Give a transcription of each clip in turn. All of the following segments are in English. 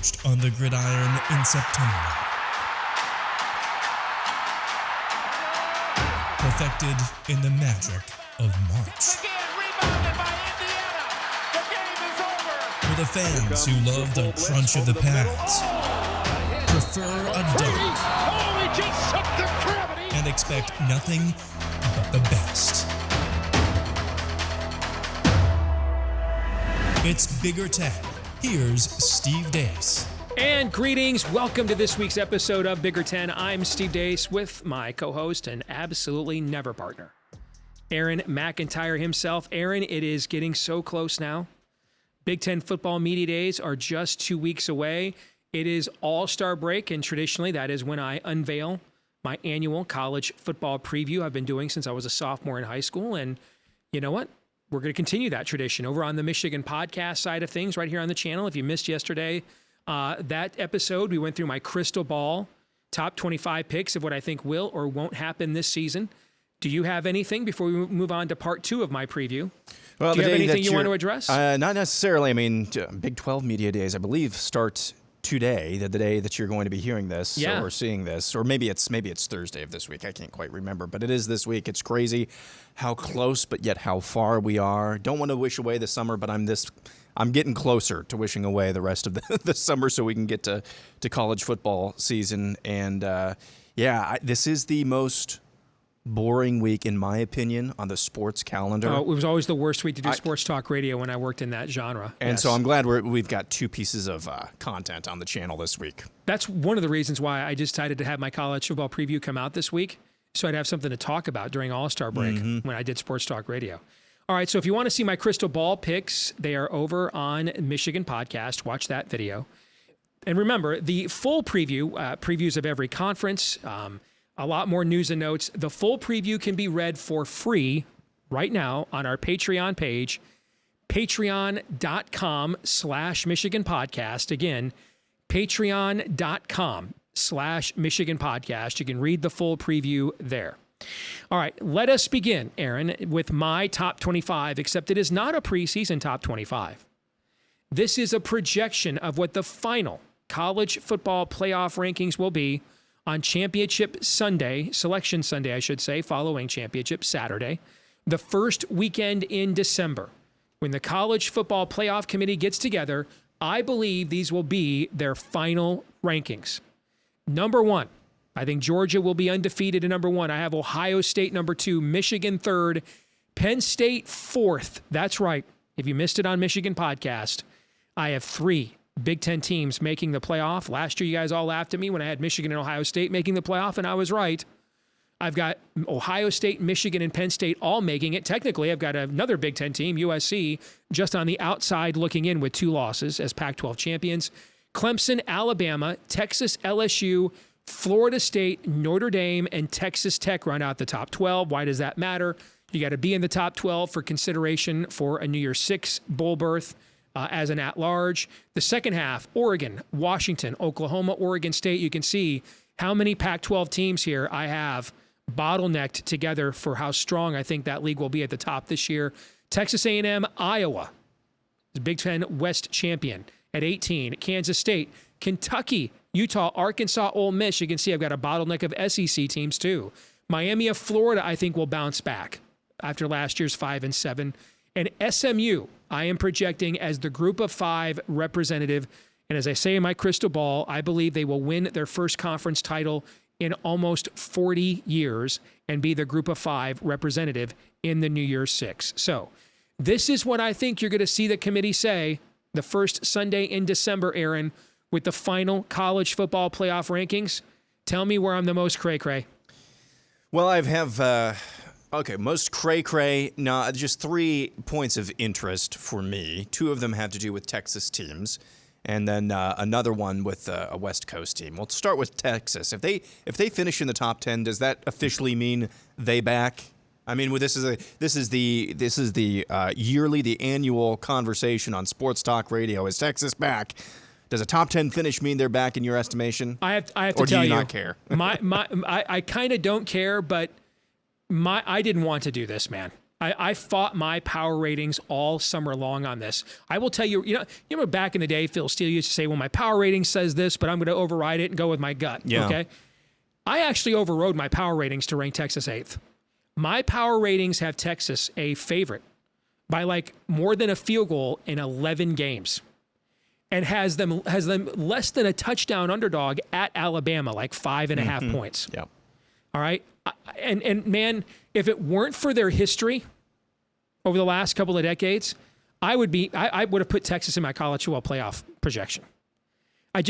forged on the gridiron in September. Perfected in the magic of March. Again, rebounded by Indiana. The game is over. For the fans who love the crunch of the pads, prefer a dunk, Oh, he just shook the gravity. and expect nothing but the best. It's Bigger Ten. Here's Steve Dace. And greetings. Welcome to this week's episode of Bigger Ten. I'm Steve Dace with my co-host and absolutely never partner, Aaron McIntyre himself. Aaron, it is getting so close now. Big Ten football media days are just 2 weeks away. It is All-Star break, and traditionally that is when I unveil my annual college football preview I've been doing since I was a sophomore in high school. And you know what? We're going to continue that tradition over on the Michigan podcast side of things right here on the channel. If you missed yesterday, that episode, we went through my crystal ball top 25 picks of what I think will or won't happen this season. Do you have anything before we move on to part two of my preview? Well, Do you have anything you want to address? Not necessarily. I mean, Big 12 media days, I believe, start today, the day that you're going to be hearing this or seeing this, or maybe it's Thursday of this week. I can't quite remember, but it is this week. It's crazy how close, but yet how far we are. Don't want to wish away the summer, but I'm getting closer to wishing away the rest of the summer so we can get to college football season. And this is the most boring week, in my opinion, on the sports calendar. It was always the worst week to do sports talk radio when I worked in that genre. And so I'm glad we've got two pieces of content on the channel this week. That's one of the reasons why I decided to have my college football preview come out this week, so I'd have something to talk about during All-Star break when I did sports talk radio. All right, so if you want to see my crystal ball picks, they are over on Michigan Podcast. Watch that video. And remember, the full preview, previews of every conference, a lot more news and notes. The full preview can be read for free right now on our Patreon page, patreon.com/Michigan Podcast. Again, patreon.com/Michigan Podcast. You can read the full preview there. All right, let us begin, Aaron, with my top 25, except it is not a preseason top 25. This is a projection of what the final college football playoff rankings will be on Championship Sunday, Selection Sunday, I should say, following Championship Saturday, the first weekend in December. When the College Football Playoff Committee gets together, I believe these will be their final rankings. Number one, I think Georgia will be undefeated at number one. I have Ohio State number two, Michigan third, Penn State fourth. That's right. If you missed it on Michigan Podcast, I have three Big Ten teams making the playoff. Last year, you guys all laughed at me when I had Michigan and Ohio State making the playoff, and I was right. I've got Ohio State, Michigan, and Penn State all making it. Technically, I've got another Big Ten team, USC, just on the outside looking in with 2 losses as Pac-12 champions. Clemson, Alabama, Texas, LSU, Florida State, Notre Dame, and Texas Tech run out the top 12. Why does that matter? You got to be in the top 12 for consideration for a New Year's 6 bowl berth. As an at-large. The second half, Oregon, Washington, Oklahoma, Oregon State. You can see how many Pac-12 teams here I have bottlenecked together for how strong I think that league will be at the top this year. Texas A&M, Iowa, the Big Ten West champion at 18. Kansas State, Kentucky, Utah, Arkansas, Ole Miss. You can see I've got a bottleneck of SEC teams too. Miami of Florida, I think, will bounce back after last year's 5-7. And SMU, I am projecting as the group of 5 representative. And as I say in my crystal ball, I believe they will win their first conference title in almost 40 years and be the group of 5 representative in the New Year's 6. So this is what I think you're going to see the committee say the first Sunday in December, Aaron, with the final college football playoff rankings. Tell me where I'm the most cray-cray. Well, I have... most cray-cray, no, just 3 points of interest for me. 2 of them have to do with Texas teams, and then another one with a West Coast team. We'll start with Texas. If they finish in the top 10, does that officially mean they back? I mean, this is the yearly, the annual conversation on Sports Talk Radio. Is Texas back? Does a top 10 finish mean they're back in your estimation? I have to tell you. Or do you not care? I kind of don't care, but I didn't want to do this, man. I fought my power ratings all summer long on this. I will tell you, you remember back in the day, Phil Steele used to say, well, my power rating says this, but I'm going to override it and go with my gut. Yeah. Okay. I actually overrode my power ratings to rank Texas 8th. My power ratings have Texas a favorite by like more than a field goal in 11 games, and has them less than a touchdown underdog at Alabama, like 5.5 points. Yeah. All right. And man, if it weren't for their history over the last couple of decades, I would have put Texas in my college football playoff projection. I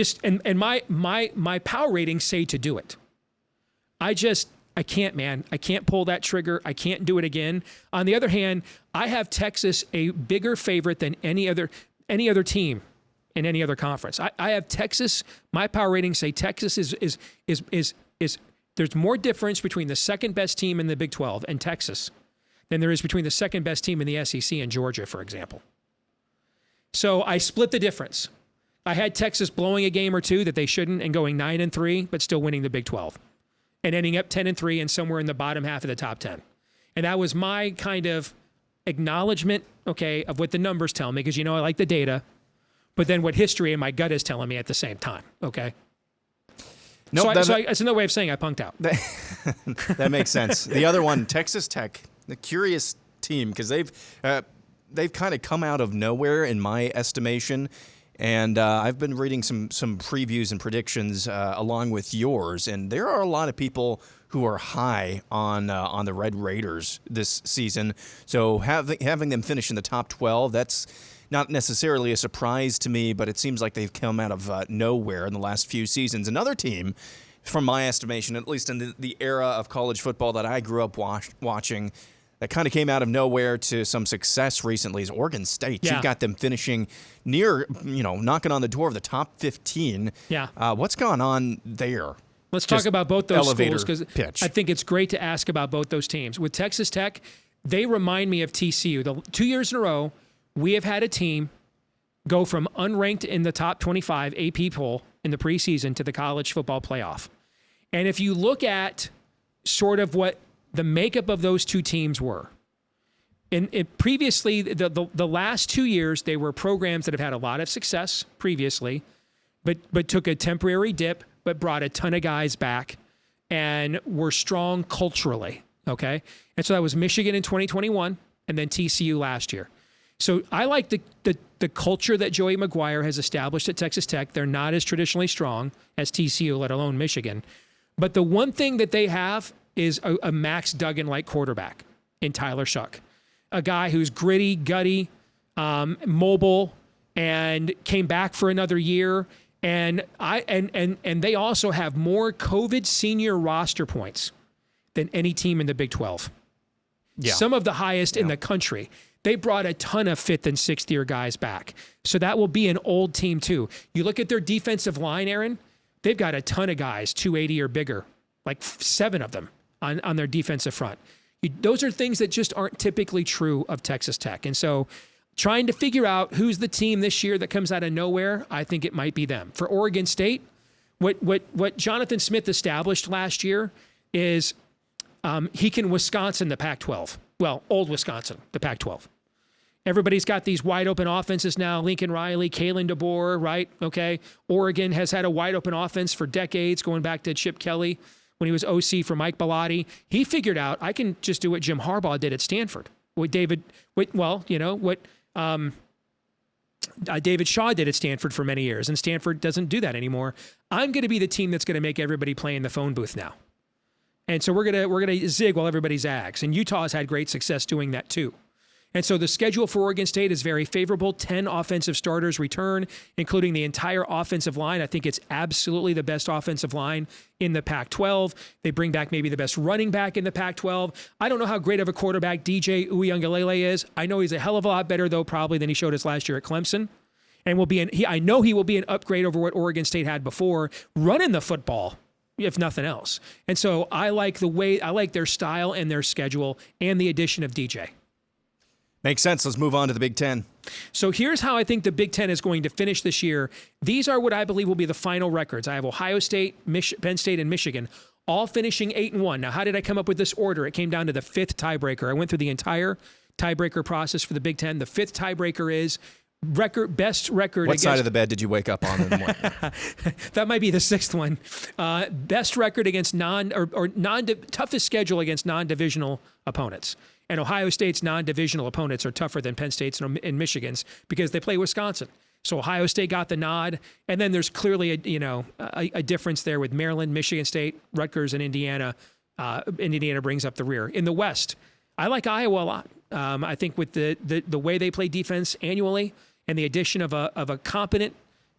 my power ratings say to do it. I can't, man. I can't pull that trigger. I can't do it again. On the other hand, I have Texas a bigger favorite than any other team in any other conference. I have Texas. My power ratings say Texas is there's more difference between the second best team in the Big 12 and Texas than there is between the second best team in the SEC and Georgia, for example. So I split the difference. I had Texas blowing a game or two that they shouldn't and going 9-3, but still winning the Big 12 and ending up 10-3 and somewhere in the bottom half of the top 10. And that was my kind of acknowledgement, okay, of what the numbers tell me, because I like the data, but then what history and my gut is telling me at the same time, okay? Nope, that's another way of saying I punked out. That makes sense. The other one, Texas Tech, the curious team, because they've kind of come out of nowhere in my estimation, and I've been reading some previews and predictions along with yours, and there are a lot of people who are high on the Red Raiders this season. So having them finish in the top 12, that's not necessarily a surprise to me, but it seems like they've come out of nowhere in the last few seasons. Another team, from my estimation, at least in the era of college football that I grew up watching, that kind of came out of nowhere to some success recently is Oregon State. Yeah. You've got them finishing near, knocking on the door of the top 15. Yeah. What's going on there? Let's talk about both those schools, because pitch. I think it's great to ask about both those teams. With Texas Tech, they remind me of TCU. The 2 years in a row, we have had a team go from unranked in the top 25 AP poll in the preseason to the college football playoff. And if you look at sort of what the makeup of those two teams were, previously, the last 2 years, they were programs that have had a lot of success previously, but took a temporary dip, but brought a ton of guys back and were strong culturally, okay? And so that was Michigan in 2021 and then TCU last year. So I like the culture that Joey McGuire has established at Texas Tech. They're not as traditionally strong as TCU, let alone Michigan. But the one thing that they have is a Max Duggan-like quarterback in Tyler Shuck, a guy who's gritty, gutty, mobile, and came back for another year. And they also have more COVID senior roster points than any team in the Big 12. Yeah. Some of the highest in the country. They brought a ton of 5th and 6th year guys back. So that will be an old team too. You look at their defensive line, Aaron, they've got a ton of guys, 280 or bigger, like 7 of them on their defensive front. Those are things that just aren't typically true of Texas Tech. And so trying to figure out who's the team this year that comes out of nowhere, I think it might be them. For Oregon State, what Jonathan Smith established last year is he can Wisconsin the Pac-12. Well, old Wisconsin, the Pac-12. Everybody's got these wide open offenses now. Lincoln Riley, Kalen DeBoer, right? Okay. Oregon has had a wide open offense for decades, going back to Chip Kelly when he was OC for Mike Bellotti. He figured out I can just do what Jim Harbaugh did at Stanford. David Shaw did at Stanford for many years, and Stanford doesn't do that anymore. I'm going to be the team that's going to make everybody play in the phone booth now. And so we're gonna zig while everybody zags. And Utah has had great success doing that too. And so the schedule for Oregon State is very favorable. 10 offensive starters return, including the entire offensive line. I think it's absolutely the best offensive line in the Pac-12. They bring back maybe the best running back in the Pac-12. I don't know how great of a quarterback DJ Uiagalelei is. I know he's a hell of a lot better, though, probably than he showed us last year at Clemson. And I know he will be an upgrade over what Oregon State had before, running the football, if nothing else. And so I like their style and their schedule and the addition of DJ. Makes sense. Let's move on to the Big Ten. So here's how I think the Big Ten is going to finish this year. These are what I believe will be the final records. I have Ohio State, Penn State, and Michigan all finishing 8-1. Now, how did I come up with this order? It came down to the fifth tiebreaker. I went through the entire tiebreaker process for the Big Ten. The fifth tiebreaker is best record. What side of the bed did you wake up on? That might be the sixth one. Best record against toughest schedule against non-divisional opponents. And Ohio State's non-divisional opponents are tougher than Penn State's and Michigan's because they play Wisconsin. So Ohio State got the nod, and then there's clearly a difference there with Maryland, Michigan State, Rutgers, and Indiana. Indiana brings up the rear. In the West, I like Iowa a lot. I think with the way they play defense annually and the addition of a competent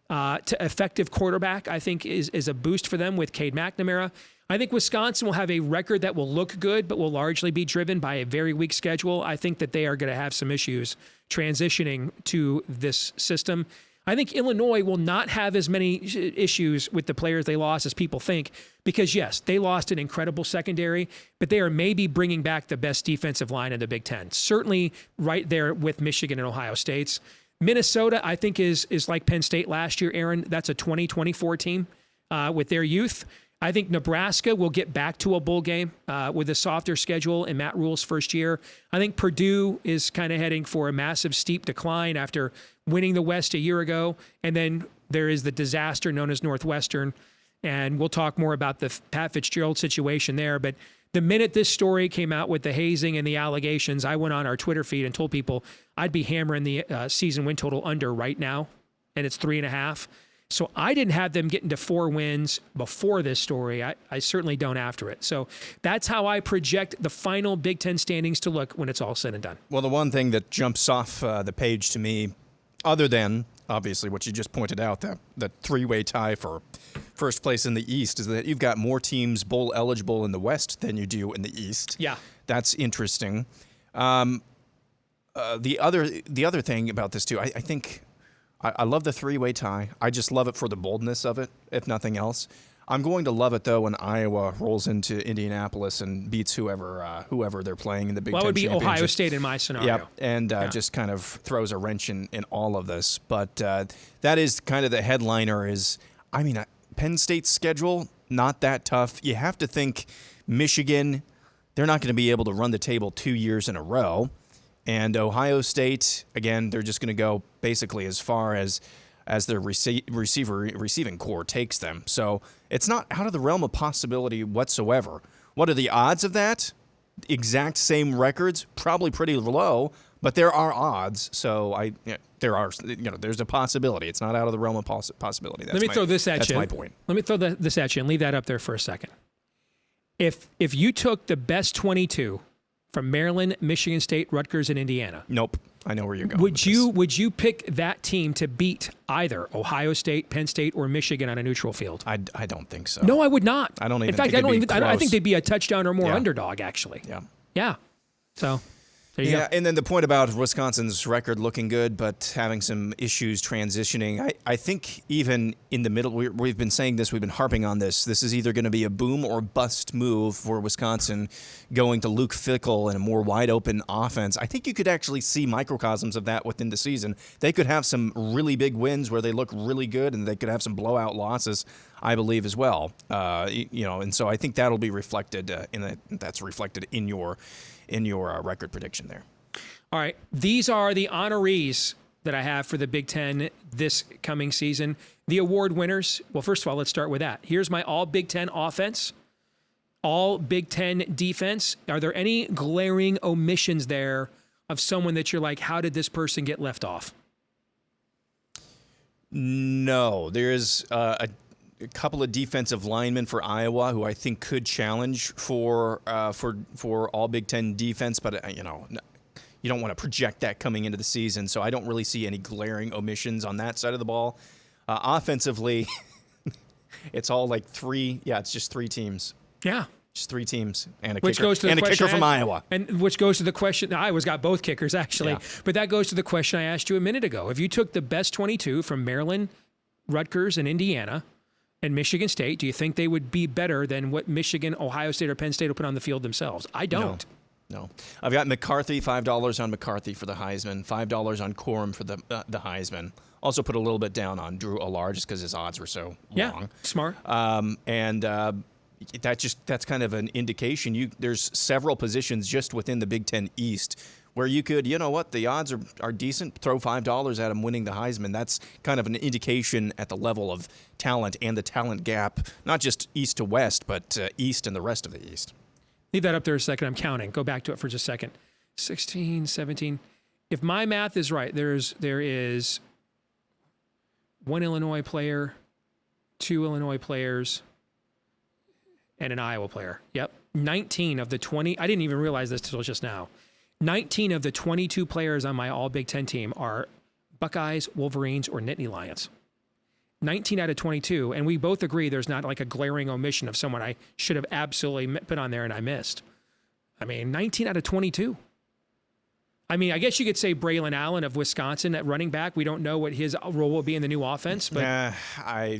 to effective quarterback, I think is a boost for them with Cade McNamara. I think Wisconsin will have a record that will look good, but will largely be driven by a very weak schedule. I think that they are going to have some issues transitioning to this system. I think Illinois will not have as many issues with the players they lost as people think, because yes, they lost an incredible secondary, but they are maybe bringing back the best defensive line in the Big Ten. Certainly right there with Michigan and Ohio State's. Minnesota, I think, is like Penn State last year, Aaron. That's a 2024 team with their youth. I think Nebraska will get back to a bowl game with a softer schedule in Matt Rule's first year. I think Purdue is kind of heading for a massive, steep decline after winning the West a year ago. And then there is the disaster known as Northwestern. And we'll talk more about the Pat Fitzgerald situation there. But the minute this story came out with the hazing and the allegations, I went on our Twitter feed and told people I'd be hammering the season win total under right now. And it's 3.5. So I didn't have them getting to 4 wins before this story. I certainly don't after it. So that's how I project the final Big Ten standings to look when it's all said and done. Well, the one thing that jumps off the page to me, other than obviously what you just pointed out, that three-way tie for first place in the East, is that you've got more teams bowl eligible in the West than you do in the East. Yeah. That's interesting. The other thing about this, too, I think I love the three-way tie. I just love it for the boldness of it, if nothing else. I'm going to love it, though, when Iowa rolls into Indianapolis and beats whoever they're playing in the Big Ten Championship. Well, it would be Ohio State in my scenario. Yep, and just kind of throws a wrench in all of this. But that is kind of the headliner is, Penn State's schedule, not that tough. You have to think Michigan, they're not going to be able to run the table 2 years in a row. And Ohio State, again, they're just going to go basically as far as their receiving core takes them. So it's not out of the realm of possibility whatsoever. What are the odds of that? Exact same records, probably pretty low, but there are odds. So there's a possibility. It's not out of the realm of possibility. Let me throw this at you. That's my point. Let me throw this at you and leave that up there for a second. If you took the best 22 from Maryland, Michigan State, Rutgers, and Indiana. Nope. I know where you're going. Would you pick that team to beat either Ohio State, Penn State, or Michigan on a neutral field? I don't think so. No, I would not. I don't even. In fact, think I think they'd be a touchdown or more underdog. Actually. Yeah. Yeah. So. There you go. And then the point about Wisconsin's record looking good, but having some issues transitioning. I think even in the middle, we've been saying this, we've been harping on this. This is either going to be a boom or bust move for Wisconsin going to Luke Fickell and a more wide open offense. I think you could actually see microcosms of that within the season. They could have some really big wins where they look really good, and they could have some blowout losses, I believe, as well. And so I think that'll be reflected that's reflected in your record prediction there. All right. These are the honorees that I have for the Big Ten this coming season. The award winners. Well, first of all, let's start with that. Here's my all Big Ten offense, all Big Ten defense. Are there any glaring omissions there of someone that you're like, how did this person get left off? No. There's a couple of defensive linemen for Iowa who I think could challenge for all Big Ten defense, but you don't want to project that coming into the season, so I don't really see any glaring omissions on that side of the ball. Offensively, it's all like three. Yeah, it's just 3 teams. Yeah. Just 3 teams and a which kicker, goes to the and a kicker from Iowa. And which goes to the question, Iowa's got both kickers actually, Yeah. but that goes to the question I asked you a minute ago. If you took the best 22 from Maryland, Rutgers, and Indiana, and Michigan State, do you think they would be better than what Michigan, Ohio State, or Penn State will put on the field themselves? I don't. No. I've got McCarthy, $5 on McCarthy for the Heisman, $5 on Corum for the Heisman. Also put a little bit down on Drew Allard just because his odds were so long. Smart. that's kind of an indication. There's several positions just within the Big Ten East where you could, you know what, the odds are decent. Throw $5 at him winning the Heisman. That's kind of an indication at the level of talent and the talent gap, not just east to west, but east and the rest of the East. Leave that up there a second. I'm counting. Go back to it for just a second. 16, 17. If my math is right, there is one Illinois player, 2 Illinois players, and an Iowa player. Yep. 19 of the 20. I didn't even realize this until just now. 19 of the 22 players on my all Big Ten team are Buckeyes, Wolverines, or Nittany Lions. 19 out of 22. And we both agree there's not like a glaring omission of someone I should have absolutely put on there and I missed. I mean, 19 out of 22. I mean, I guess you could say Braylon Allen of Wisconsin at running back. We don't know what his role will be in the new offense, but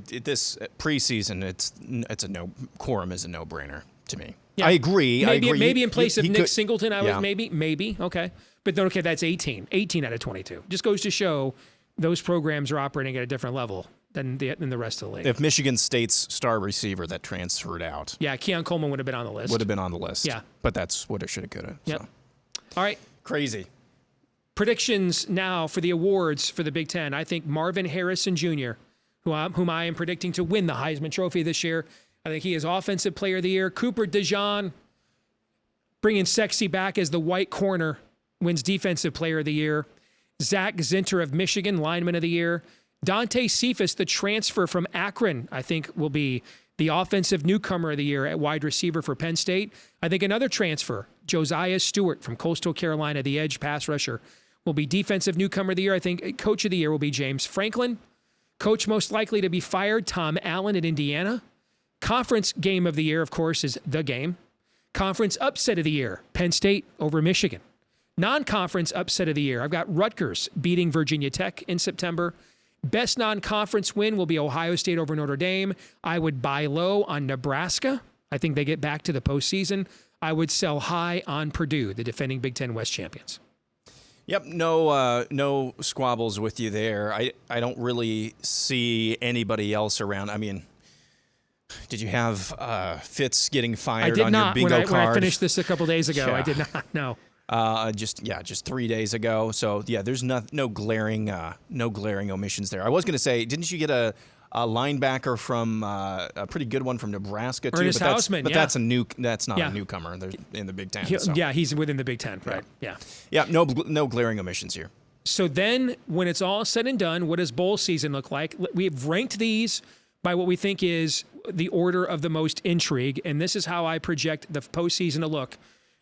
this preseason, Corum is a no-brainer to me. Yeah. I agree. Maybe in place of Nick Singleton, maybe. Okay. But then, okay, that's 18 out of 22. Just goes to show those programs are operating at a different level than the rest of the league. If Michigan State's star receiver that transferred out. Yeah, Keon Coleman would have been on the list. Would have been on the list. Yeah. But that's what it should have, could have. Yep. So. All right. Crazy. Predictions now for the awards for the Big Ten. I think Marvin Harrison Jr., whom I am predicting to win the Heisman Trophy this year. I think he is Offensive Player of the Year. Cooper DeJean, bringing sexy back as the white corner, wins Defensive Player of the Year. Zach Zinter of Michigan, Lineman of the Year. Dante Cephas, the transfer from Akron, I think will be the Offensive Newcomer of the Year at wide receiver for Penn State. I think another transfer, Josiah Stewart from Coastal Carolina, the edge pass rusher, will be Defensive Newcomer of the Year. I think Coach of the Year will be James Franklin. Coach most likely to be fired, Tom Allen at Indiana. Conference Game of the Year, of course, is the game. Conference Upset of the Year, Penn State over Michigan. Non-conference Upset of the Year, I've got Rutgers beating Virginia Tech in September. Best non-conference win will be Ohio State over Notre Dame. I would buy low on Nebraska. I think they get back to the postseason. I would sell high on Purdue, the defending Big Ten West champions. Yep, no squabbles with you there. I don't really see anybody else around. I mean, did you have Fitz getting fired on your bingo card? When I finished this a couple days ago, yeah. I did not, no. Just 3 days ago. So yeah, there's no glaring omissions there. I was going to say, didn't you get a linebacker from a pretty good one from Nebraska too? Ernest Hausman, but that's not a newcomer. They're in the Big Ten. Yeah, he's within the Big Ten, right? Yeah. Yeah, no glaring omissions here. So then, when it's all said and done, what does bowl season look like? We've ranked these by what we think is the order of the most intrigue, and this is how I project the postseason to look.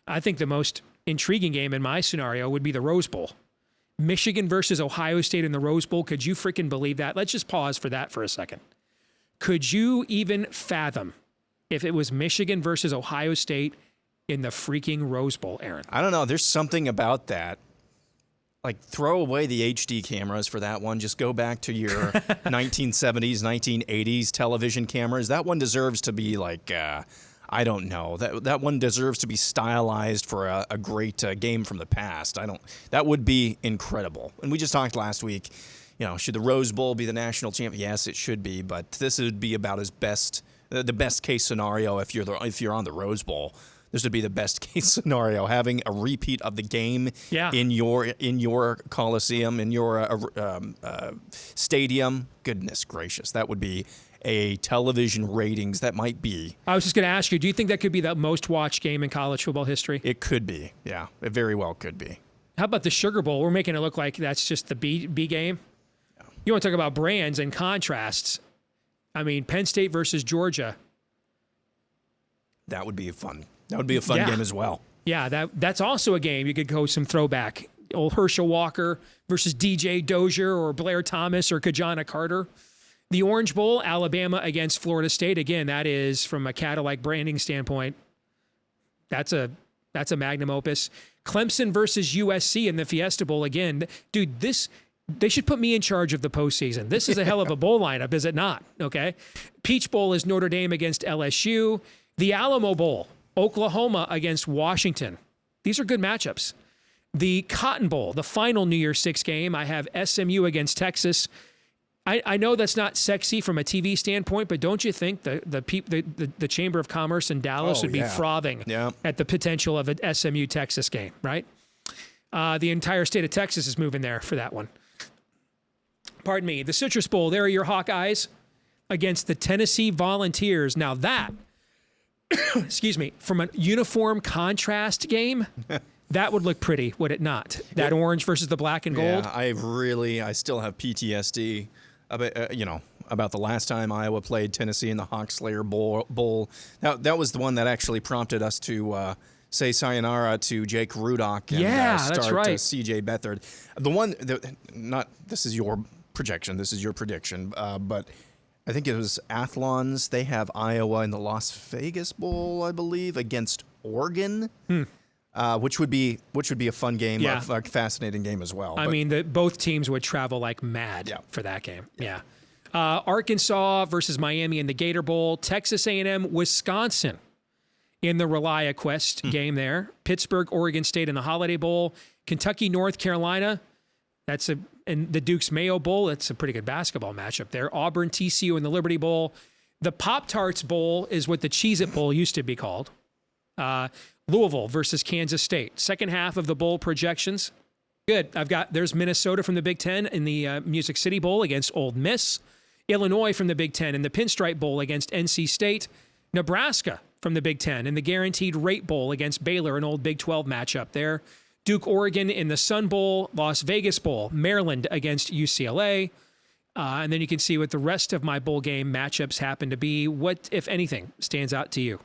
I think the most intriguing game in my scenario would be the Rose Bowl. Michigan versus Ohio State in the Rose Bowl. Could you freaking believe that? Let's just pause for that for a second. Could you even fathom if it was Michigan versus Ohio State in the freaking Rose Bowl, Aaron? I don't know. There's something about that. Like, throw away the HD cameras for that one. Just go back to your 1970s, 1980s television cameras. That one deserves to be like, I don't know. That one deserves to be stylized for a great game from the past. That would be incredible. And we just talked last week, should the Rose Bowl be the national champion? Yes, it should be, but this would be about the best case scenario if you're on the Rose Bowl. This would be the best case scenario, having a repeat of the game in your Coliseum, in your stadium. Goodness gracious, that would be a television ratings that might be. I was just going to ask you, do you think that could be the most watched game in college football history? It could be, yeah. It very well could be. How about the Sugar Bowl? We're making it look like that's just the B game. Yeah. You want to talk about brands and contrasts. I mean, Penn State versus Georgia. That would be fun. That would be a fun game as well. Yeah, that's also a game you could go some throwback. Old Herschel Walker versus DJ Dozier or Blair Thomas or Kajana Carter. The Orange Bowl, Alabama against Florida State. Again, that is, from a Cadillac branding standpoint, that's a magnum opus. Clemson versus USC in the Fiesta Bowl. Again, dude, they should put me in charge of the postseason. This is a hell of a bowl lineup, is it not? Okay. Peach Bowl is Notre Dame against LSU. The Alamo Bowl, Oklahoma against Washington. These are good matchups. The Cotton Bowl, the final New Year's Six game, I have SMU against Texas. I know that's not sexy from a TV standpoint, but don't you think the Chamber of Commerce in Dallas would be frothing at the potential of an SMU Texas game, right? The entire state of Texas is moving there for that one. Pardon me. The Citrus Bowl, there are your Hawkeyes against the Tennessee Volunteers. Now that, excuse me, from a uniform contrast game, that would look pretty, would it not? That orange versus the black and gold. Yeah, I still have PTSD about the last time Iowa played Tennessee in the Hawkslayer Bowl. That was the one that actually prompted us to say sayonara to Jake Rudock and start C.J. Beathard. This is your projection, this is your prediction, but I think it was Athlons. They have Iowa in the Las Vegas Bowl, I believe, against Oregon. Which would be a fun game, a fascinating game as well. I mean, both teams would travel like mad for that game. Yeah. Arkansas versus Miami in the Gator Bowl. Texas A&M, Wisconsin in the ReliaQuest game there. Pittsburgh, Oregon State in the Holiday Bowl. Kentucky, North Carolina. And the Duke's Mayo Bowl. That's a pretty good basketball matchup there. Auburn, TCU in the Liberty Bowl. The Pop-Tarts Bowl is what the Cheez-It Bowl used to be called. Louisville versus Kansas State. Second half of the bowl projections. Good. There's Minnesota from the Big Ten in the Music City Bowl against Ole Miss. Illinois from the Big Ten in the Pinstripe Bowl against NC State. Nebraska from the Big Ten in the Guaranteed Rate Bowl against Baylor, an old Big 12 matchup there. Duke, Oregon in the Sun Bowl. Las Vegas Bowl. Maryland against UCLA. And then you can see what the rest of my bowl game matchups happen to be. What, if anything, stands out to you?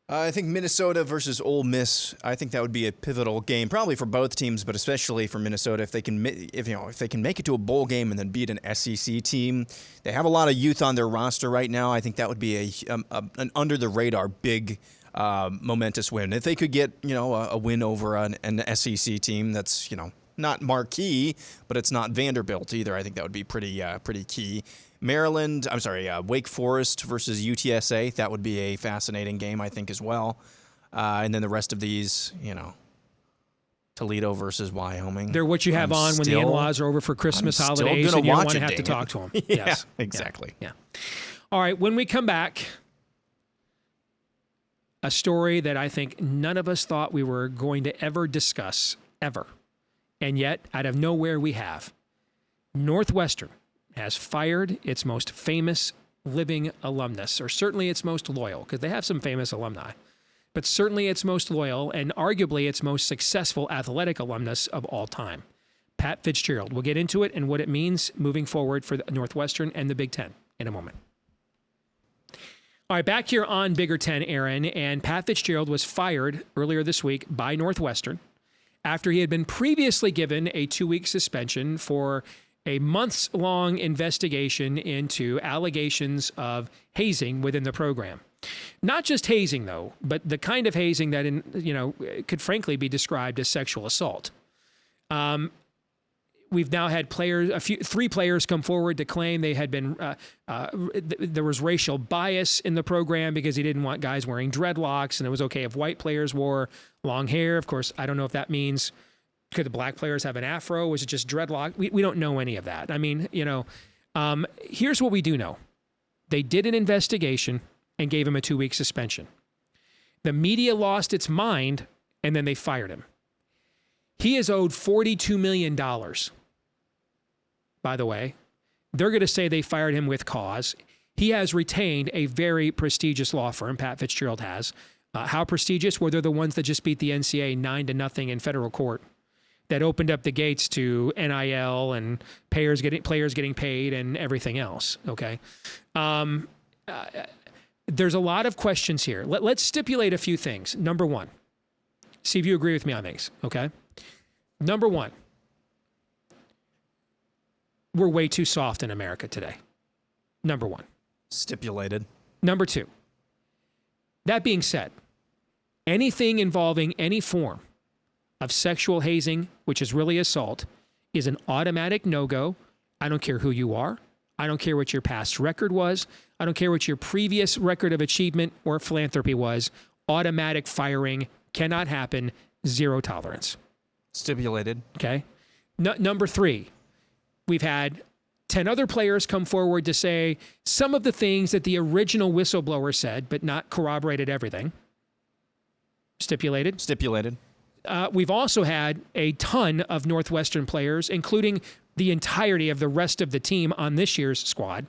I think Minnesota versus Ole Miss. I think that would be a pivotal game, probably for both teams, but especially for Minnesota if they can make it to a bowl game and then beat an SEC team. They have a lot of youth on their roster right now. I think that would be an under the radar big momentous win. If they could get a win over an SEC team that's not marquee, but it's not Vanderbilt either. I think that would be pretty key. Wake Forest versus UTSA. That would be a fascinating game, I think, as well. And then the rest of these, Toledo versus Wyoming. They're what you have on when the in-laws are over for Christmas holidays and you don't want to have to talk to them. Yes, exactly. Yeah. All right, when we come back, a story that I think none of us thought we were going to ever discuss, ever. And yet, out of nowhere, we have. Northwestern has fired its most famous living alumnus, or certainly its most loyal, because they have some famous alumni, but certainly its most loyal and arguably its most successful athletic alumnus of all time, Pat Fitzgerald. We'll get into it and what it means moving forward for Northwestern and the Big Ten in a moment. All right, back here on Bigger Ten, Aaron, and Pat Fitzgerald was fired earlier this week by Northwestern after he had been previously given a 2-week suspension for a months-long investigation into allegations of hazing within the program. Not just hazing, though, but the kind of hazing that, could frankly be described as sexual assault. We've now had three players come forward to claim they had been, there was racial bias in the program because he didn't want guys wearing dreadlocks, and it was okay if white players wore long hair. Of course, I don't know if that means, could the black players have an afro? Was it just dreadlock? We don't know any of that. I mean, here's what we do know. They did an investigation and gave him a 2-week suspension. The media lost its mind, and then they fired him. He is owed $42 million. By the way, they're going to say they fired him with cause. He has retained a very prestigious law firm, Pat Fitzgerald has. How prestigious? Well, they're the ones that just beat the NCAA 9-0 in federal court, that opened up the gates to NIL and players getting paid and everything else. Okay. There's a lot of questions here. Let's stipulate a few things. Number one, see if you agree with me on these. Okay. Number one, we're way too soft in America today. Number one. Stipulated. Number two, that being said, anything involving any form of sexual hazing, which is really assault, is an automatic no-go. I don't care who you are. I don't care what your past record was. I don't care what your previous record of achievement or philanthropy was. Automatic firing cannot happen. Zero tolerance. Stipulated. Okay. Number three, we've had 10 other players come forward to say some of the things that the original whistleblower said, but not corroborated everything. Stipulated. We've also had a ton of Northwestern players, including the entirety of the rest of the team on this year's squad,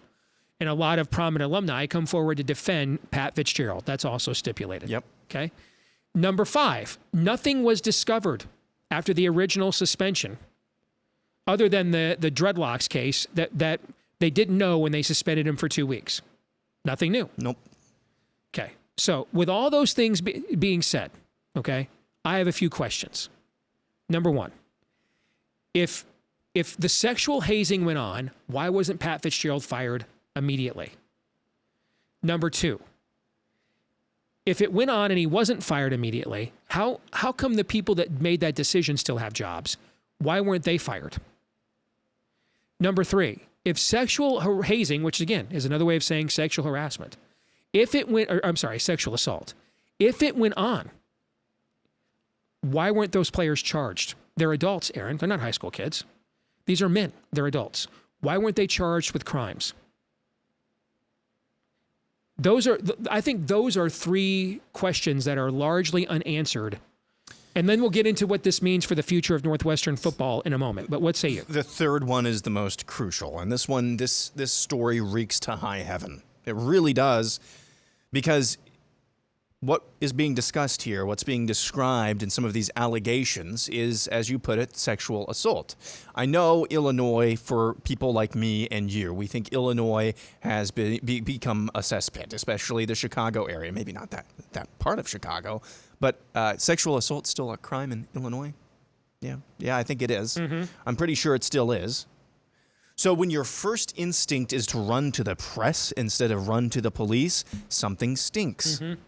and a lot of prominent alumni come forward to defend Pat Fitzgerald. That's also stipulated. Yep. Okay. Number 5, nothing was discovered after the original suspension, other than the dreadlocks case that they didn't know when they suspended him for 2 weeks. Nothing new. Nope. Okay. So with all those things being said, okay, I have a few questions. Number 1, if the sexual hazing went on, why wasn't Pat Fitzgerald fired immediately? Number 2, if it went on and he wasn't fired immediately, how come the people that made that decision still have jobs? Why weren't they fired? Number 3, if sexual hazing, which again is another way of saying sexual harassment, sexual assault, if it went on, why weren't those players charged? They're adults, Aaron. They're not high school kids. These are men. They're adults. Why weren't they charged with crimes? I think those are 3 questions that are largely unanswered. And then we'll get into what this means for the future of Northwestern football in a moment. But what say you? The third one is the most crucial. And this one, this story reeks to high heaven. It really does. Because what is being discussed here, what's being described in some of these allegations is, as you put it, sexual assault. I know Illinois, for people like me and you, we think Illinois has become a cesspit, especially the Chicago area. Maybe not that part of Chicago, but sexual assault still a crime in Illinois? Yeah, I think it is. Mm-hmm. I'm pretty sure it still is. So when your first instinct is to run to the press instead of run to the police, something stinks. Mm-hmm.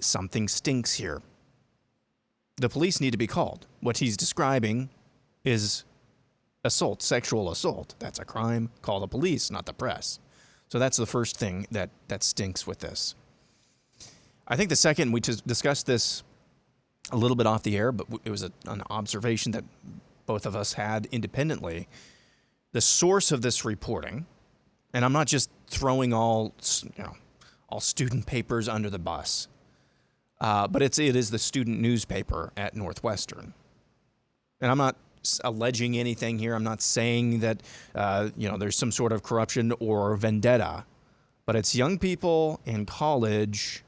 Something stinks here. The police need to be called. What he's describing is assault, sexual assault. That's a crime. Call the police, not the press. So that's the first thing that stinks with this. I think the second, we discussed this a little bit off the air, but it was an observation that both of us had independently. The source of this reporting, and I'm not just throwing all student papers under the bus, but it is the student newspaper at Northwestern. And I'm not alleging anything here. I'm not saying that there's some sort of corruption or vendetta, but it's young people in college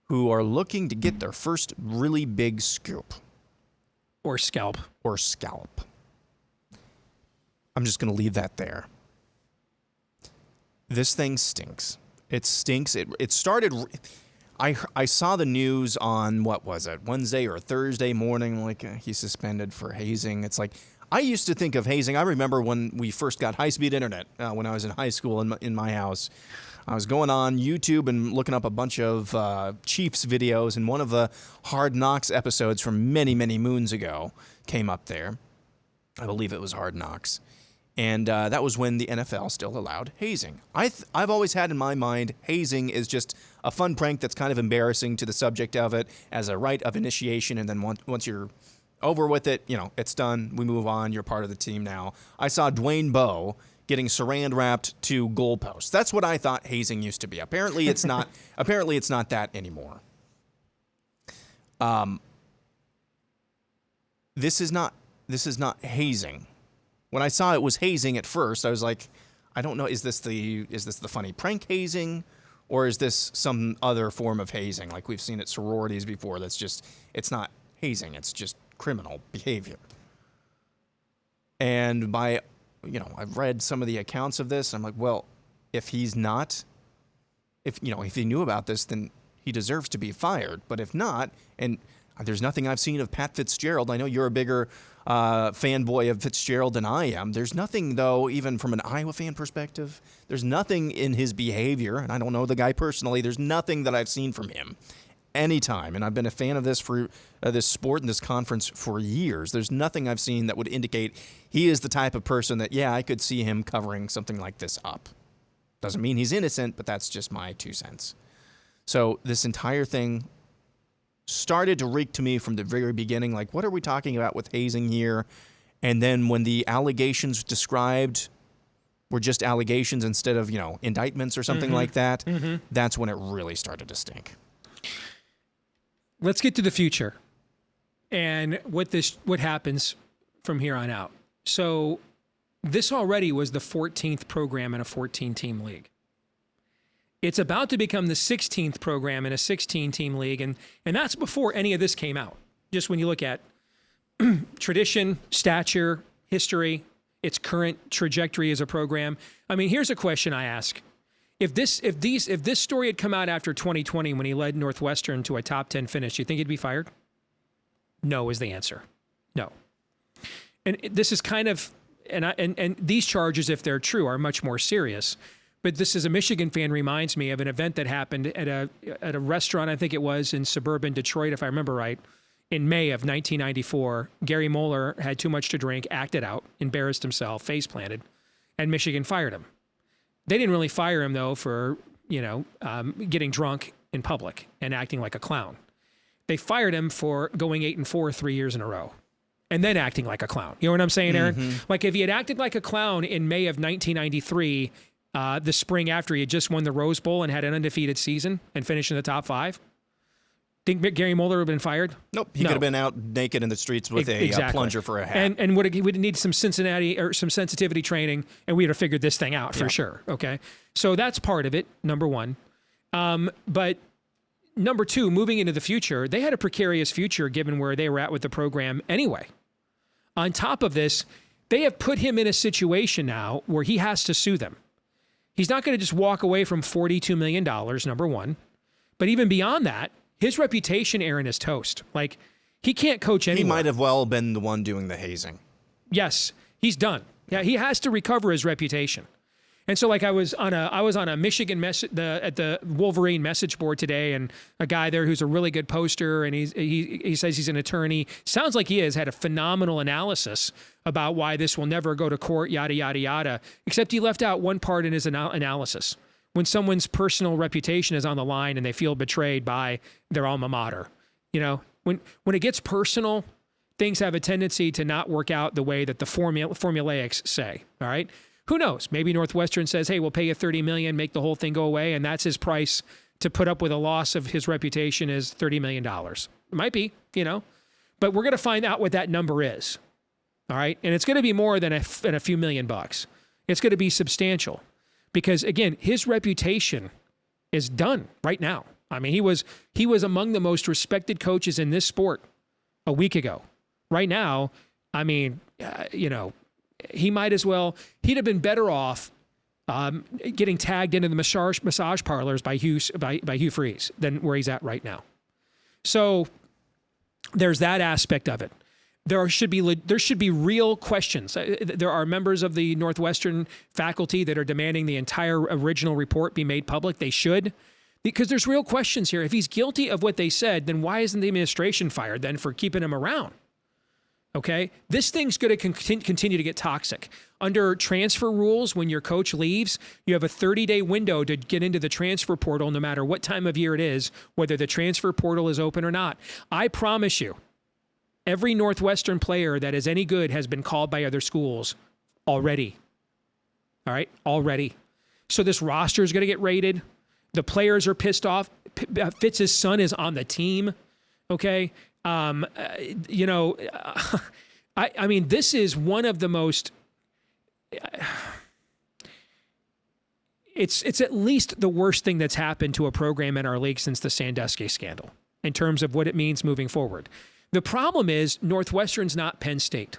who are looking to get their first really big scoop. Or scalp. I'm just going to leave that there. This thing stinks. It stinks. It started... I saw the news on, what was it, Wednesday or Thursday morning, like he's suspended for hazing. It's like, I used to think of hazing. I remember when we first got high-speed internet when I was in high school in my house. I was going on YouTube and looking up a bunch of Chiefs videos, and one of the Hard Knocks episodes from many, many moons ago came up there. I believe it was Hard Knocks. And that was when the NFL still allowed hazing. I've always had in my mind hazing is just a fun prank that's kind of embarrassing to the subject of it as a rite of initiation, and then once you're over with it, it's done. We move on. You're part of the team now. I saw Dwayne Bowe getting saran wrapped to goalposts. That's what I thought hazing used to be. Apparently, it's not. Apparently, it's not that anymore. This is not hazing. When I saw it was hazing at first, I was like, I don't know, is this the funny prank hazing, or is this some other form of hazing like we've seen at sororities before? It's not hazing, it's just criminal behavior. And I've read some of the accounts of this, and I'm like, well, if he knew about this, then he deserves to be fired. But if not, and there's nothing I've seen of Pat Fitzgerald. I know you're a bigger fanboy of Fitzgerald than I am. There's nothing, though, even from an Iowa fan perspective, there's nothing in his behavior, and I don't know the guy personally, there's nothing that I've seen from him anytime. And I've been a fan of this for this sport and this conference for years. There's nothing I've seen that would indicate he is the type of person that, I could see him covering something like this up. Doesn't mean he's innocent, but that's just my 2 cents. So this entire thing started to reek to me from the very beginning, like, what are we talking about with hazing here? And then when the allegations described were just allegations instead of, indictments or something like that, that's when it really started to stink. Let's get to the future and what happens from here on out. So this already was the 14th program in a 14-team league. It's about to become the 16th program in a 16-team league, and that's before any of this came out. Just when you look at tradition, stature, history, its current trajectory as a program. I mean, here's a question I ask. If this story had come out after 2020 when he led Northwestern to a top 10 finish, do you think he'd be fired? No is the answer. No. And this is kind of, and these charges, if they're true, are much more serious. But this, as a Michigan fan, reminds me of an event that happened at a restaurant, I think it was in suburban Detroit, if I remember right, in May of 1994. Gary Moeller had too much to drink, acted out, embarrassed himself, face planted, and Michigan fired him. They didn't really fire him, though, for getting drunk in public and acting like a clown. They fired him for going 8-4 3 years in a row and then acting like a clown. You know what I'm saying, Aaron? Mm-hmm. Like, if he had acted like a clown in May of 1993, the spring after he had just won the Rose Bowl and had an undefeated season and finished in the top 5, think Gary Moeller would have been fired? Nope. He could have been out naked in the streets with a plunger for a hat. And he would need some Cincinnati or some sensitivity training, and we would have figured this thing out for sure. Okay. So that's part of it, number one. But number two, moving into the future, they had a precarious future given where they were at with the program anyway. On top of this, they have put him in a situation now where he has to sue them. He's not going to just walk away from $42 million, number one. But even beyond that, his reputation, Aaron, is toast. Like, he can't coach anymore. He might have well been the one doing the hazing. Yes, he's done. Yeah, he has to recover his reputation. And so, like, I was on a Michigan at the Wolverine message board today, and a guy there who's a really good poster, and he says he's an attorney. Sounds like he has had a phenomenal analysis about why this will never go to court, yada yada yada. Except he left out one part in his analysis: when someone's personal reputation is on the line and they feel betrayed by their alma mater. You know, when it gets personal, things have a tendency to not work out the way that the formulaics say. All right. Who knows? Maybe Northwestern says, hey, we'll pay you $30 million, make the whole thing go away, and that's his price to put up with a loss of his reputation is $30 million. It might be, but we're going to find out what that number is. All right? And it's going to be more than a few million bucks. It's going to be substantial because, again, his reputation is done right now. I mean, he was among the most respected coaches in this sport a week ago. Right now, I mean, he might as well, he'd have been better off getting tagged into the massage parlors by Hugh Freeze than where he's at right now. So there's that aspect of it. There should be real questions. There are members of the Northwestern faculty that are demanding the entire original report be made public. They should, because there's real questions here. If he's guilty of what they said, then why isn't the administration fired then for keeping him around? Okay, this thing's going to continue to get toxic. Under transfer rules, when your coach leaves, you have a 30-day window to get into the transfer portal no matter what time of year it is, whether the transfer portal is open or not. I promise you, every Northwestern player that is any good has been called by other schools already. All right, already. So this roster is going to get raided. The players are pissed off. Fitz's son is on the team, okay? I mean, this is one of the most, it's at least the worst thing that's happened to a program in our league since the Sandusky scandal in terms of what it means moving forward. The problem is Northwestern's not Penn State.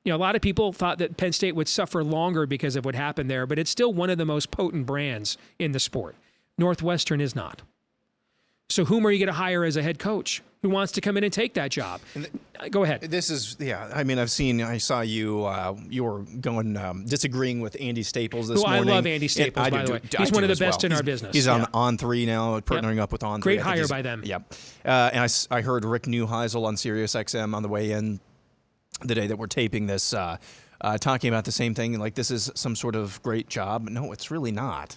A lot of people thought that Penn State would suffer longer because of what happened there, but it's still one of the most potent brands in the sport. Northwestern is not. So whom are you going to hire as a head coach who wants to come in and take that job? Go ahead. This is, I mean, I saw you were going, disagreeing with Andy Staples this morning. I love Andy Staples, by the way. He's one of the best in our business. He's on 3 now, partnering up with On3. Great hire by them. Yep. And I heard Rick Neuheisel on SiriusXM on the way in the day that we're taping this, talking about the same thing. Like, this is some sort of great job. No, it's really not.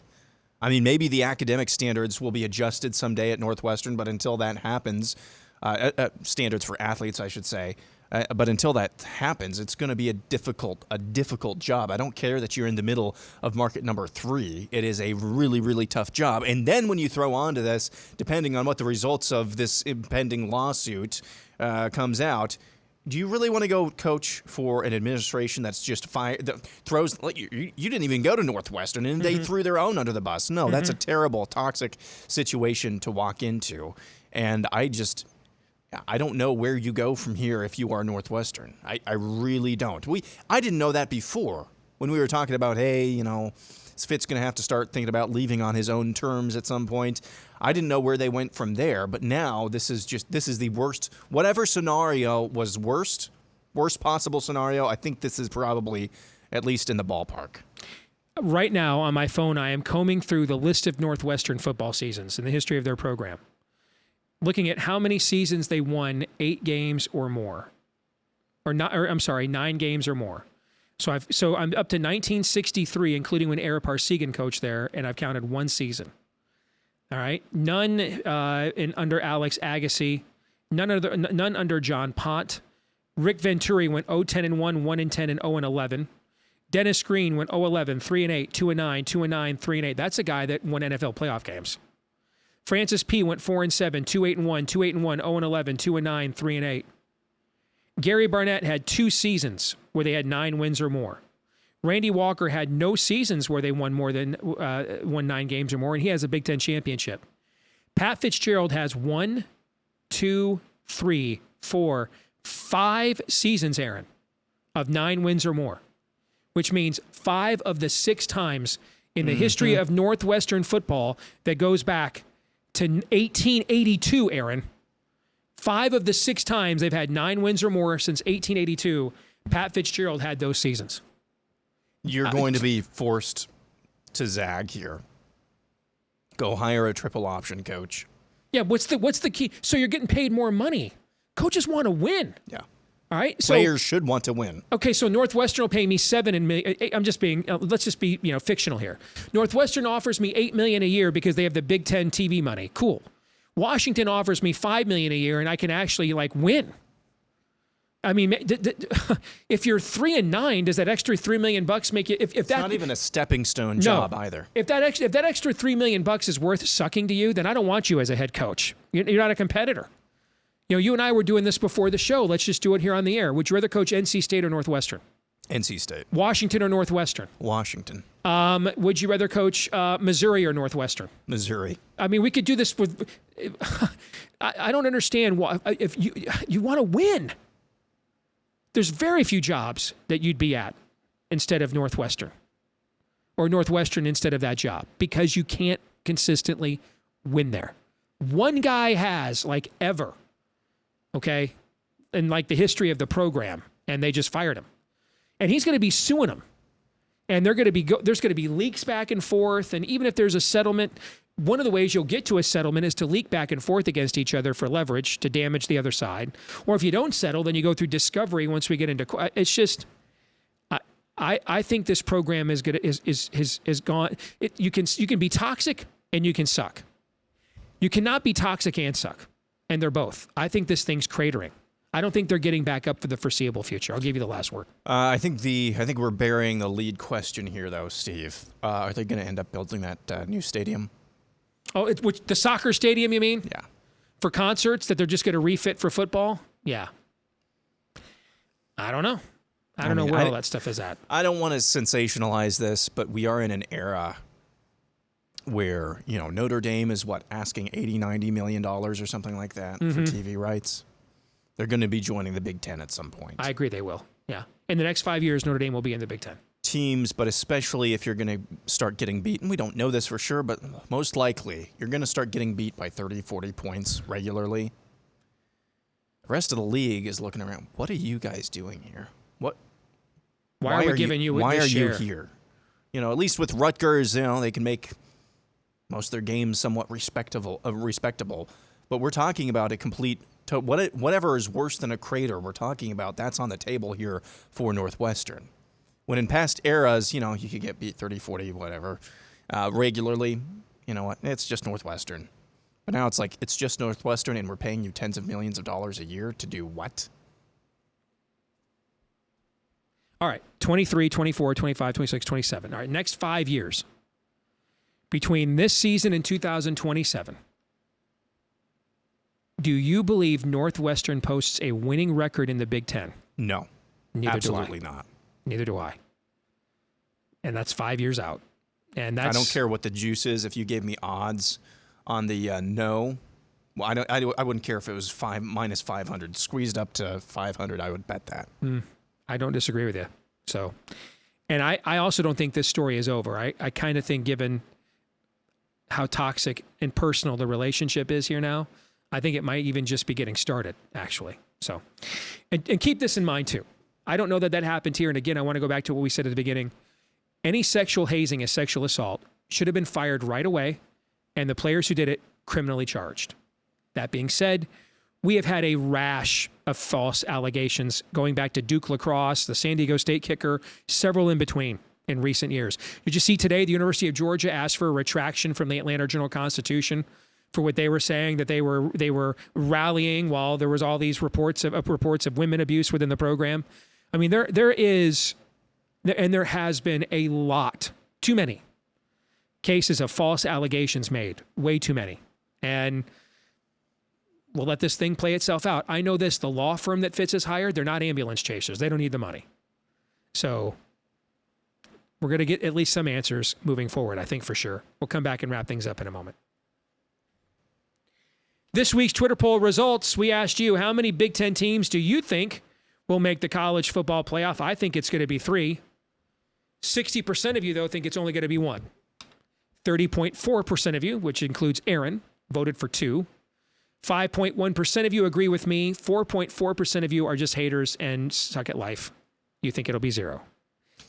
I mean, maybe the academic standards will be adjusted someday at Northwestern, but until that happens, standards for athletes, I should say, But until that happens, it's going to be a difficult job. I don't care that you're in the middle of market number 3. It is a really, really tough job. And then when you throw onto this, depending on what the results of this impending lawsuit comes out, do you really want to go coach for an administration that's just throws? You didn't even go to Northwestern, and they threw their own under the bus. No, that's a terrible, toxic situation to walk into. And I don't know where you go from here if you are Northwestern. I really don't. I didn't know that before when we were talking about, hey, Fitz going to have to start thinking about leaving on his own terms at some point. I didn't know where they went from there, but now this is the worst. Whatever scenario was worst possible scenario, I think this is probably at least in the ballpark. Right now on my phone, I am combing through the list of Northwestern football seasons in the history of their program, looking at how many seasons they won 8 games or more, 9 games or more. So I'm up to 1963, including when Ara Parsegan coached there, and I've counted 1 season. All right, none under Alex Agassi, none under John Pott. Rick Venturi went 0-10-1, 1-10, and 0-11. Dennis Green went 0-11, 3-8, 2-9, 2-9, 3-8. That's a guy that won NFL playoff games. Francis P. went 4-7, 2-8-1, 2-8-1, 0-11, 2-9, 3-8. Gary Barnett had 2 seasons where they had 9 wins or more. Randy Walker had no seasons where they won 9 games or more, and he has a Big Ten championship. Pat Fitzgerald has 1, 2, 3, 4, 5 seasons, Aaron, of 9 wins or more, which means 5 of the 6 times in the history of Northwestern football that goes back to 1882, Aaron. 5 of the 6 times they've had 9 wins or more since 1882, Pat Fitzgerald had those seasons. You're going to be forced to zag here. Go hire a triple option coach. Yeah, what's the key? So you're getting paid more money. Coaches want to win. Yeah. All right. So, players should want to win. Okay, so Northwestern will pay me I'm just being. Let's just be fictional here. Northwestern offers me $8 million a year because they have the Big Ten TV money. Cool. Washington offers me $5 million a year, and I can actually win. I mean, if you're 3-9, does that extra $3 million make you? If it's that, not even a stepping stone job either. If that extra $3 million is worth sucking to you, then I don't want you as a head coach. You're not a competitor. You and I were doing this before the show. Let's just do it here on the air. Would you rather coach NC State or Northwestern? NC State. Washington or Northwestern? Washington. Would you rather coach Missouri or Northwestern? Missouri. I mean, we could do this with. I don't understand why. If you want to win. There's very few jobs that you'd be at instead of Northwestern or Northwestern instead of that job because you can't consistently win there. One guy has ever, okay, in the history of the program, and they just fired him. And he's going to be suing them. And there's going to be leaks back and forth. And even if there's a settlement, one of the ways you'll get to a settlement is to leak back and forth against each other for leverage to damage the other side. Or if you don't settle, then you go through discovery once we get into. It's just, I think this program is gone. You can be toxic and you can suck. You cannot be toxic and suck, and they're both. I think this thing's cratering. I don't think they're getting back up for the foreseeable future. I'll give you the last word. I think we're burying the lead question here, though, Steve. Are they going to end up building that new stadium? Oh, the soccer stadium, you mean? Yeah. For concerts that they're just going to refit for football? Yeah. I don't know. I don't know where all that stuff is at. I don't want to sensationalize this, but we are in an era where, Notre Dame is asking $80-90 million or something like that for TV rights. They're going to be joining the Big Ten at some point. I agree they will. Yeah. In the next 5 years, Notre Dame will be in the Big Ten. Teams, but especially if you're going to start getting beaten, we don't know this for sure, but most likely you're going to start getting beat by 30, 40 points regularly. The rest of the league is looking around. What are you guys doing here? Why are we giving you Why this are share? you here? At least with Rutgers, they can make most of their games somewhat respectable. But we're talking about a complete. Whatever is worse than a crater, we're talking about that's on the table here for Northwestern. When in past eras, you could get beat 30, 40, whatever, regularly. You know what? It's just Northwestern. But now it's just Northwestern, and we're paying you tens of millions of dollars a year to do what? All right, 23, 24, 25, 26, 27. All right, next 5 years. Between this season and 2027, do you believe Northwestern posts a winning record in the Big Ten? No, Neither absolutely do I. not. Neither do I. And that's 5 years out. And that's, I don't care what the juice is. If you gave me odds on the no, well, I wouldn't care if it was minus 500. Squeezed up to 500, I would bet that. I don't disagree with you. So, and I also don't think this story is over. I kind of think, given how toxic and personal the relationship is here now, I think it might even just be getting started, actually. So, and keep this in mind too. I don't know that happened here. And again, I want to go back to what we said at the beginning. Any sexual hazing is sexual assault, should have been fired right away, and the players who did it criminally charged. That being said, we have had a rash of false allegations going back to Duke lacrosse, the San Diego State kicker, several in between in recent years. Did you see today the University of Georgia asked for a retraction from the Atlanta Journal-Constitution for what they were saying, that they were rallying while there was all these reports of women abuse within the program? I mean, there is, and there has been a lot, too many cases of false allegations made, way too many. And we'll let this thing play itself out. I know this, the law firm that Fitz has hired, they're not ambulance chasers. They don't need the money. So we're going to get at least some answers moving forward, I think, for sure. We'll come back and wrap things up in a moment. This week's Twitter poll results, we asked you, how many Big Ten teams do you think will make the college football playoff? I think it's going to be 3. 60% of you, though, think it's only going to be 1. 30.4% of you, which includes Aaron, voted for 2. 5.1% of you agree with me. 4.4% of you are just haters and suck at life. You think it'll be 0.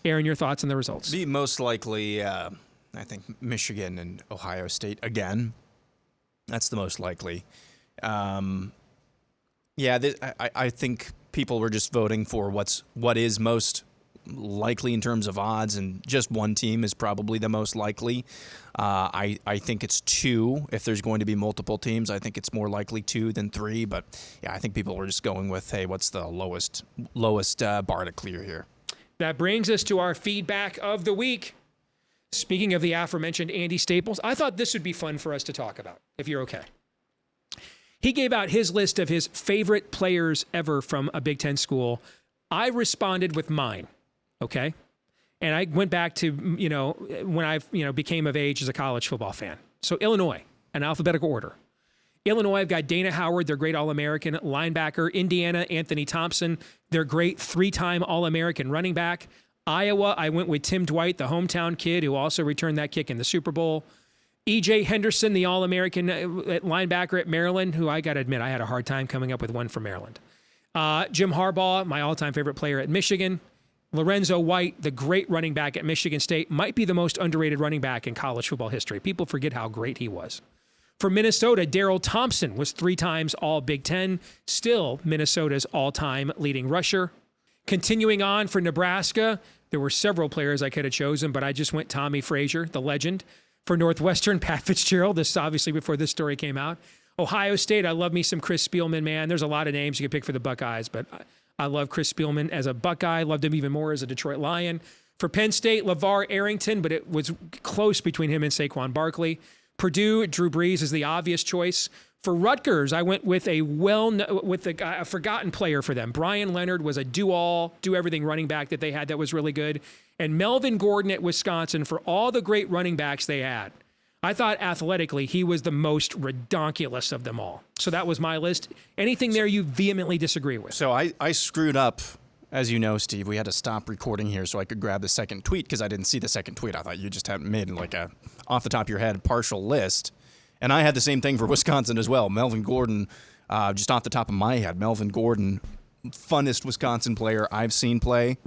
Aaron, your thoughts on the results? Be most likely, I think, Michigan and Ohio State again. That's the most likely. I think people were just voting for what is most likely in terms of odds, and just one team is probably the most likely. I think it's 2. If there's going to be multiple teams, I think it's more likely 2 than 3. But yeah, I think people were just going with, hey, what's the lowest bar to clear here? That brings us to our feedback of the week. Speaking of the aforementioned Andy Staples, I thought this would be fun for us to talk about, if you're okay. He gave out his list of his favorite players ever from a Big Ten school. I responded with mine, okay? And I went back to, when I, became of age as a college football fan. So Illinois, in alphabetical order. Illinois, I've got Dana Howard, their great All-American linebacker. Indiana, Anthony Thompson, their great 3-time All-American running back. Iowa, I went with Tim Dwight, the hometown kid who also returned that kick in the Super Bowl. E.J. Henderson, the All-American linebacker at Maryland, who I got to admit, I had a hard time coming up with one from Maryland. Jim Harbaugh, my all-time favorite player at Michigan. Lorenzo White, the great running back at Michigan State, might be the most underrated running back in college football history. People forget how great he was. For Minnesota, Darrell Thompson was 3 times All Big Ten, still Minnesota's all-time leading rusher. Continuing on for Nebraska, there were several players I could have chosen, but I just went Tommy Frazier, the legend. For Northwestern, Pat Fitzgerald. This is obviously before this story came out. Ohio State, I love me some Chris Spielman, man. There's a lot of names you could pick for the Buckeyes, but I love Chris Spielman as a Buckeye. Loved him even more as a Detroit Lion. For Penn State, LeVar Arrington, but it was close between him and Saquon Barkley. Purdue, Drew Brees is the obvious choice. For Rutgers, I went with a forgotten player for them. Brian Leonard was a do-everything running back that they had that was really good. And Melvin Gordon at Wisconsin, for all the great running backs they had, I thought athletically he was the most redonkulous of them all. So that was my list. Anything there you vehemently disagree with? So I screwed up. As you know, Steve, we had to stop recording here so I could grab the second tweet because I didn't see the second tweet. I thought you just had made like a, off the top of your head, partial list. And I had the same thing for Wisconsin as well. Melvin Gordon, just off the top of my head, Melvin Gordon, funnest Wisconsin player I've seen play.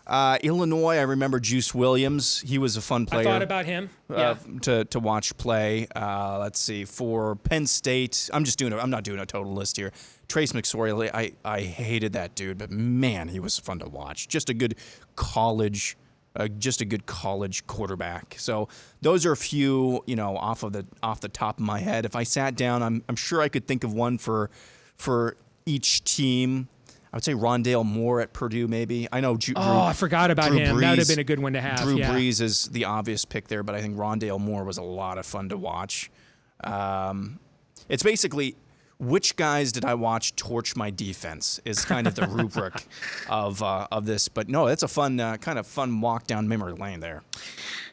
Illinois, I remember Juice Williams. He was a fun player. I thought about him. Yeah. To watch play. Let's see. For Penn State, I'm not doing a total list here. Trace McSorley, I hated that dude, but man, he was fun to watch. Just a good college quarterback. So those are a few, off the top of my head. If I sat down, I'm sure I could think of one for each team. I would say Rondale Moore at Purdue, maybe. I know. I forgot about him. Brees, that would have been a good one to have. Drew Brees is the obvious pick there, but I think Rondale Moore was a lot of fun to watch. It's basically which guys did I watch torch my defense is kind of the rubric of this. But no, it's a fun kind of fun walk down memory lane there.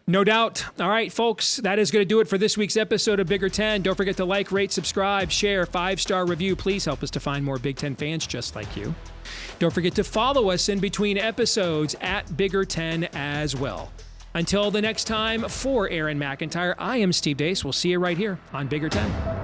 No doubt. All right, folks, that is going to do it for this week's episode of Bigger Ten. Don't forget to like, rate, subscribe, share, 5-star review. Please help us to find more Big Ten fans just like you. Don't forget to follow us in between episodes at Bigger Ten as well. Until the next time, for Aaron McIntyre, I am Steve Deace. We'll see you right here on Bigger Ten.